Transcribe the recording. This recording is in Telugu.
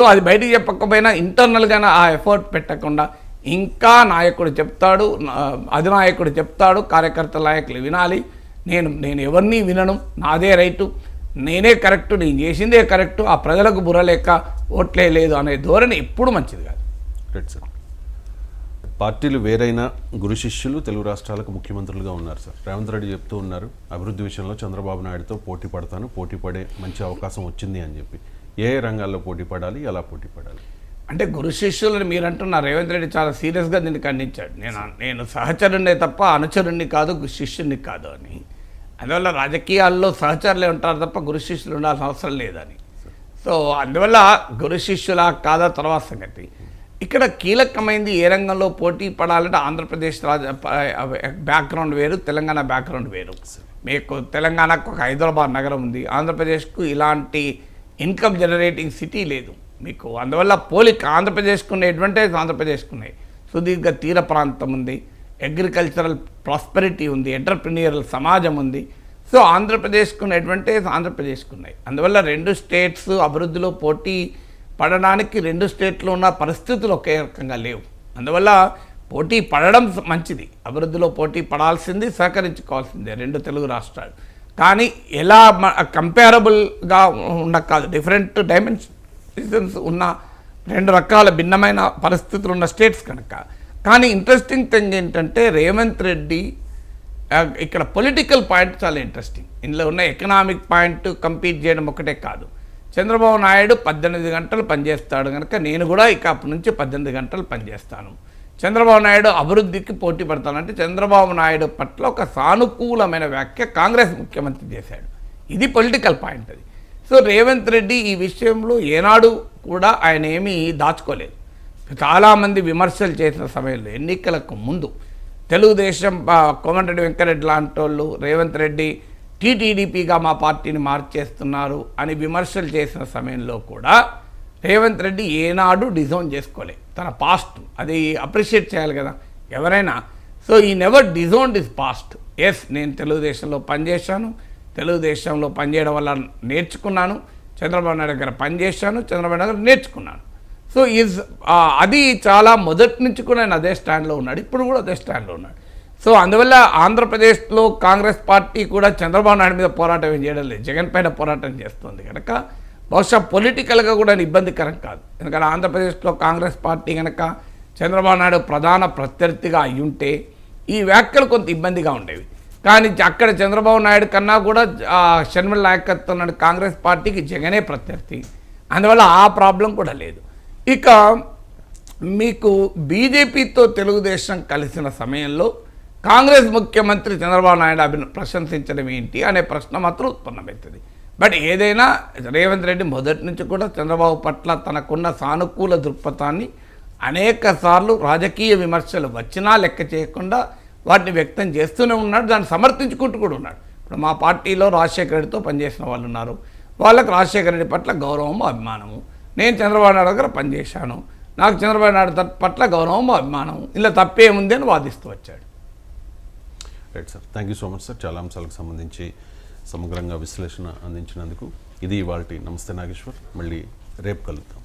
సో అది బయటికి చెప్పకపోయినా ఇంటర్నల్గానే ఆ ఎఫర్ట్ పెట్టకుండా ఇంకా నాయకుడు చెప్తాడు, అధినాయకుడు చెప్తాడు, కార్యకర్తల నాయకులు వినాలి, నేను ఎవరిని వినను, నాదే రైటు, నేనే కరెక్టు, నేను చేసిందే కరెక్టు, ఆ ప్రజలకు బుర్రలేక ఓట్లే లేదు అనే ధోరణి ఎప్పుడు మంచిది కాదు. Right sir. పార్టీలు వేరైనా గురు శిష్యులు తెలుగు రాష్ట్రాలకు ముఖ్యమంత్రులుగా ఉన్నారు సార్. రేవంత్ రెడ్డి చెప్తూ ఉన్నారు, అభివృద్ధి విషయంలో చంద్రబాబు నాయుడుతో పోటీ పడతాను, పోటీ పడే మంచి అవకాశం వచ్చింది అని చెప్పి. ఏ రంగాల్లో పోటీ పడాలి, ఎలా పోటీ పడాలి? అంటే గురు శిష్యులని మీరు అంటున్నారు. రేవంత్ రెడ్డి చాలా సీరియస్గా దీన్ని ఖండించాడు. నేను సహచరుణ్ణే తప్ప అనుచరుణ్ణి కాదు, శిష్యుణ్ణి కాదు అని. అందువల్ల రాజకీయాల్లో సహచరులే ఉంటారు తప్ప గురు శిష్యులు ఉండాల్సిన అవసరం లేదని. సో అందువల్ల గురు శిష్యులా కాదా తర్వాత సంగతి. ఇక్కడ కీలకమైంది ఏ రంగంలో పోటీ పడాలంటే ఆంధ్రప్రదేశ్ బ్యాక్గ్రౌండ్ వేరు, తెలంగాణ బ్యాక్గ్రౌండ్ వేరు. మీకు తెలంగాణకు ఒక హైదరాబాద్ నగరం ఉంది, ఆంధ్రప్రదేశ్కు ఇలాంటి ఇన్కమ్ జనరేటింగ్ సిటీ లేదు మీకు. అందువల్ల పోలిక ఆంధ్రప్రదేశ్కు ఉన్న అడ్వాంటేజ్ ఆంధ్రప్రదేశ్కు ఉన్నాయి. సుదీర్ఘ తీర ప్రాంతం ఉంది, అగ్రికల్చరల్ ప్రాస్పెరిటీ ఉంది, ఎంటర్ప్రినియరల్ సమాజం ఉంది. సో ఆంధ్రప్రదేశ్కు ఉన్న అడ్వాంటేజ్ ఆంధ్రప్రదేశ్కు ఉన్నాయి. అందువల్ల రెండు స్టేట్స్ అభివృద్ధిలో పోటీ పడడానికి రెండు స్టేట్లో ఉన్న పరిస్థితులు ఒకే రకంగా లేవు. అందువల్ల పోటీ పడడం మంచిది, అభివృద్ధిలో పోటీ పడాల్సింది, సహకరించుకోవాల్సిందే రెండు తెలుగు రాష్ట్రాలు. కానీ ఎలా కంపేరబుల్గా ఉన్న కాదు, డిఫరెంట్ డైమెన్షన్స్ ఉన్న రెండు రకాల భిన్నమైన పరిస్థితులు ఉన్న స్టేట్స్ కనుక. కానీ ఇంట్రెస్టింగ్ థింగ్ ఏంటంటే రేవంత్ రెడ్డి ఇక్కడ పొలిటికల్ పాయింట్ చాలా ఇంట్రెస్టింగ్. ఇందులో ఉన్న ఎకనామిక్ పాయింట్ కంపీట్ చేయడం ఒకటే కాదు. చంద్రబాబు నాయుడు 18 గంటలు పనిచేస్తాడు కనుక నేను కూడా ఇక అప్పటి నుంచి 18 గంటలు పనిచేస్తాను. చంద్రబాబు నాయుడు అభివృద్ధికి పోటీ పడతానంటే చంద్రబాబు నాయుడు పట్ల ఒక సానుకూలమైన వ్యాఖ్య కాంగ్రెస్ ముఖ్యమంత్రి చేశాడు. ఇది పొలిటికల్ పాయింట్ అది. సో రేవంత్ రెడ్డి ఈ విషయంలో ఏనాడు కూడా ఆయన ఏమీ దాచుకోలేదు. చాలామంది విమర్శలు చేసిన సమయంలో ఎన్నికలకు ముందు తెలుగుదేశం కోమటిరెడ్డి వెంకరెడ్డి లాంటి వాళ్ళు రేవంత్ రెడ్డి టీటీడీపీగా మా పార్టీని మార్చేస్తున్నారు అని విమర్శలు చేసిన సమయంలో కూడా రేవంత్ రెడ్డి ఏనాడు డిజోన్ చేసుకోలే తన పాస్ట్. అది అప్రిషియేట్ చేయాలి కదా ఎవరైనా. సో ఈ నెవర్ డిజోన్డ్ ఇస్ పాస్ట్. ఎస్, నేను తెలుగుదేశంలో పనిచేశాను, తెలుగుదేశంలో పనిచేయడం వల్ల నేర్చుకున్నాను, చంద్రబాబు నాయుడు దగ్గర పనిచేశాను, చంద్రబాబు నాయుడు దగ్గర నేర్చుకున్నాను. సో అది చాలా మొదటి నుంచి కూడా ఆయన అదే స్టాండ్లో ఉన్నాడు, ఇప్పుడు కూడా అదే స్టాండ్లో ఉన్నాడు. సో అందువల్ల ఆంధ్రప్రదేశ్లో కాంగ్రెస్ పార్టీ కూడా చంద్రబాబు నాయుడు మీద పోరాటం ఏం చేయడం లేదు, జగన్ పైన పోరాటం చేస్తుంది కనుక బహుశా పొలిటికల్గా కూడా ఇబ్బందికరం కాదు. ఎందుకంటే ఆంధ్రప్రదేశ్లో కాంగ్రెస్ పార్టీ కనుక చంద్రబాబు నాయుడు ప్రధాన ప్రత్యర్థిగా అయ్యుంటే ఈ వ్యాఖ్యలు కొంత ఇబ్బందిగా ఉండేవి. కానీ అక్కడ చంద్రబాబు నాయుడు కన్నా కూడా షర్మిల నాయకత్వం ఉన్న కాంగ్రెస్ పార్టీకి జగనే ప్రత్యర్థి. అందువల్ల ఆ ప్రాబ్లం కూడా లేదు. ఇక మీకు బీజేపీతో తెలుగుదేశం కలిసిన సమయంలో కాంగ్రెస్ ముఖ్యమంత్రి చంద్రబాబు నాయుడు ప్రశంసించడం ఏంటి అనే ప్రశ్న మాత్రం ఉత్పన్నమవుతుంది. బట్ ఏదైనా రేవంత్ రెడ్డి మొదటి నుంచి కూడా చంద్రబాబు పట్ల తనకున్న సానుకూల దృక్పథాన్ని అనేక సార్లు రాజకీయ విమర్శలు వచ్చినా లెక్క చేయకుండా వాటిని వ్యక్తం చేస్తూనే ఉన్నాడు, దాన్ని సమర్థించుకుంటూ కూడా ఉన్నాడు. ఇప్పుడు మా పార్టీలో రాజశేఖర రెడ్డితో పనిచేసిన వాళ్ళు ఉన్నారు, వాళ్ళకు రాజశేఖర రెడ్డి పట్ల గౌరవము అభిమానము. నేను చంద్రబాబు నాయుడు దగ్గర పనిచేశాను, నాకు చంద్రబాబు నాయుడు పట్ల గౌరవము అభిమానము, ఇలా తప్పేముంది అని వాదిస్తూ వచ్చాడు. Right sir, thank you so much sir. చాలా అంశాలకు సంబంధించి సమగ్రంగా విశ్లేషణ అందించినందుకు. ఇది ఇవాల్టి నమస్తే నాగేశ్వర్. మళ్ళీ రేపు కలుద్దాం.